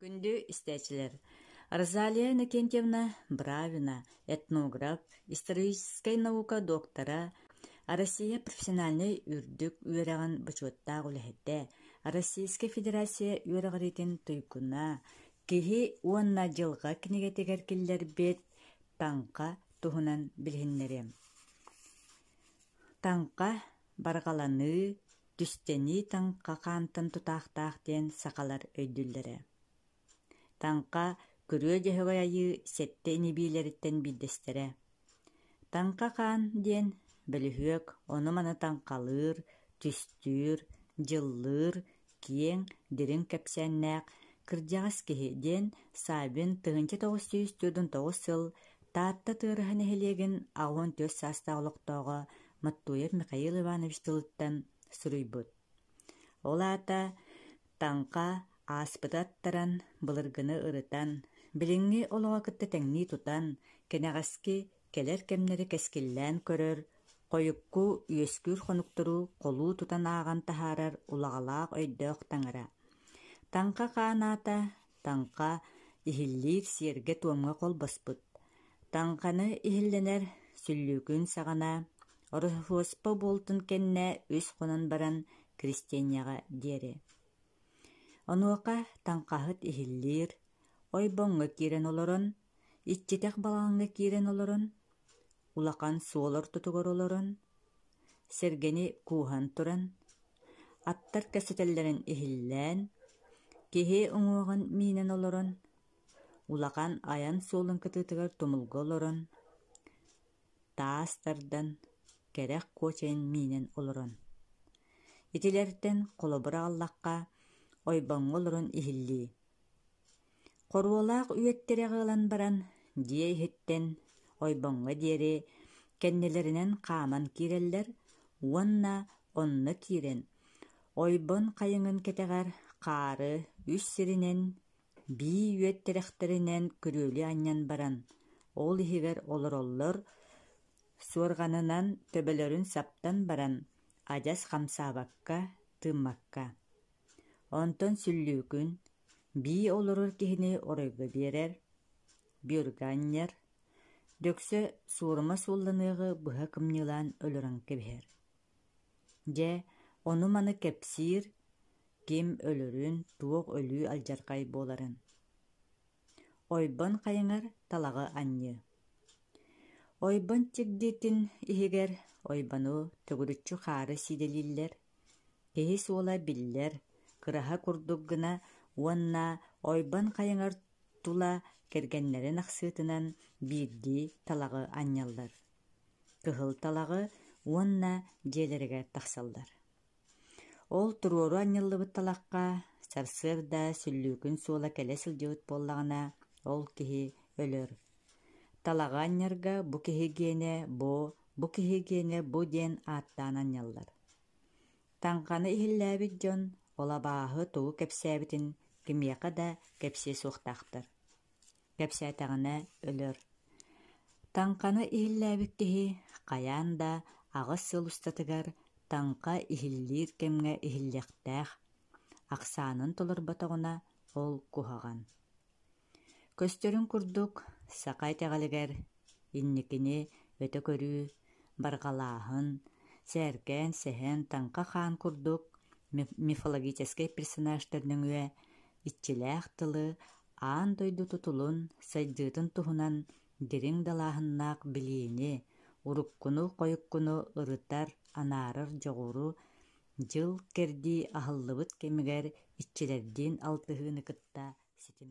Күндү истечилер. Розалия Иннокентьевна Бравина, этнограф, историческая наука доктора, Россия профессиональный үрдүк үөрэгэн бычуоттаах үлэһэтэ, Российская Федерация үөрэгэритин туйкуна, киһи уонна дьылга кинигэтигэр киллэрбит таңка туһунан билһиннэрим. Таңка баргаланы, түстени таңка хаантан тутаахтаах диэн сакалар өйдүллэрэ. Таңка көрүө дьэһөҕөй айыы сетте инибиилэриттэн биддэстерэ. Таңка хаан диэн бөлүһүөк ону маны таңкалыыр, түстүүр, дьыллыыр, киэҥ дирин кэпсээннээх кырдьаҕас киһи диэн Саабин 1909 сыл таатта тыараһын эһилиэгин аҕуон 4 саастаах олохтоого Маттуев Михаил Иванович тылыттан суруйбут. Ол аата таңка ааспытаттаран былыргыны ырытан, билиҥҥи олоҕо кытта тэҥнии тутан, кэнэҕэски келэр кэмнэри кэскиллээн көрөр, хойукку үөскүүр хонуктуру холуу тутан ааҕан таһаарар улагалаах өйдөөх таҥара. Таңка хаанаата таңка иһиллиир сиэргэ туомга холбоспут. Таңканы иһиллэнэр сүллүүкүн саҕана, орохуоспа буолтун кэннэ үс хонон баран крестьяньяҕа диэри. Онуоха таңкаһыт иһиллиир, ойбоҥҥо киирэн олорон, иччитэх балаҥҥа киирэн олорон, улахан суолор тутугар олорон, сэргэни кууһан туран, аттар көсөтэллэрин иһиллээн, киһи уҥуоҕун миинэн олорон, улахан аян суолун кытыытыгар тумулга олорон, таастардан кэрэх куочайын миинэн олорон. Итилэртэн холобура аллахха ойбоҥҥо олорон иһиллии. Хоруолаах үөттэрэ ыалан баран дьиэ иһиттэн ойбоҥҥо диэри кэннилэринэн хааман киирэллэр, уонна онно киирэн, ойбон хайыҥын кэтэҕэр хаары үс сиринэн, бии үөттэрэхтэринэн күрүөлү анньан баран, ол иһигэр олороллор суорҕанынан төбөлөрүн саптан баран, адьас хамсаабакка, тыыммакка. Онтон сүллүүкүн бии олорор киһини оройго биэрэр, биурга анньар, дөксө суурuma суулланыагы быһа кымньыылаан өлөрөн кэбиһэр. Дьэ, ону маны кэпсиир, ким өлөрүн туох өлүү алдьаргай буоларын. Ойбон хайыҥар талагы анньы. Ойбон чигдиитин иһигэр ойбону төгүрүччү хаары сиделиллэр, киһи суола биллэр, кыраһа курдук гына уонна ойбон хайыҥар тула кэргэннэрин ахсыытынан биирдии талагы анньаллар. Кыһыл талагы уонна дьиэлэригэр тахсаллар. Ол туруору анньаллыбыт талакка сарсыар да сүллүүкүн суола кэлэ сылдьыбыт буоллаҕына ол киһи өлөр. Талагы анньарга бу киһигиэне бу киһигиэне бу диэн ааттаан анньаллар. Таңканы иһиллээбит дьон олабааһы тугу кэпсээбитин кимиэхэ да кэпсиэ суохтаахтар. Кэпсээтэҕинэ өлөр. Таңканы иһиллээбит киһи хайаан да аҕыс сыл устатыгар таңка иһиллиир кэмҥэ иһиллэхтээх, ахсаанын толорботоҕуна ол куһаҕан. Көстөрүн курдук сакай тэҕэлигэр инникини өтө көрүү, баргалааһын, сээркэн сэһэн таңка хаан курдук мифологический персонажтарның үө иччилээх тылы аан дойду тутулун сайдыытын туһунан дириң далааһыннаах билиини, уруккуну хойуккуну ырытар анаарар дьоҕуру дьыл кэрдии аһыллыбыт кэмигэр иччилэрдиин алтыһыыны кытта ситин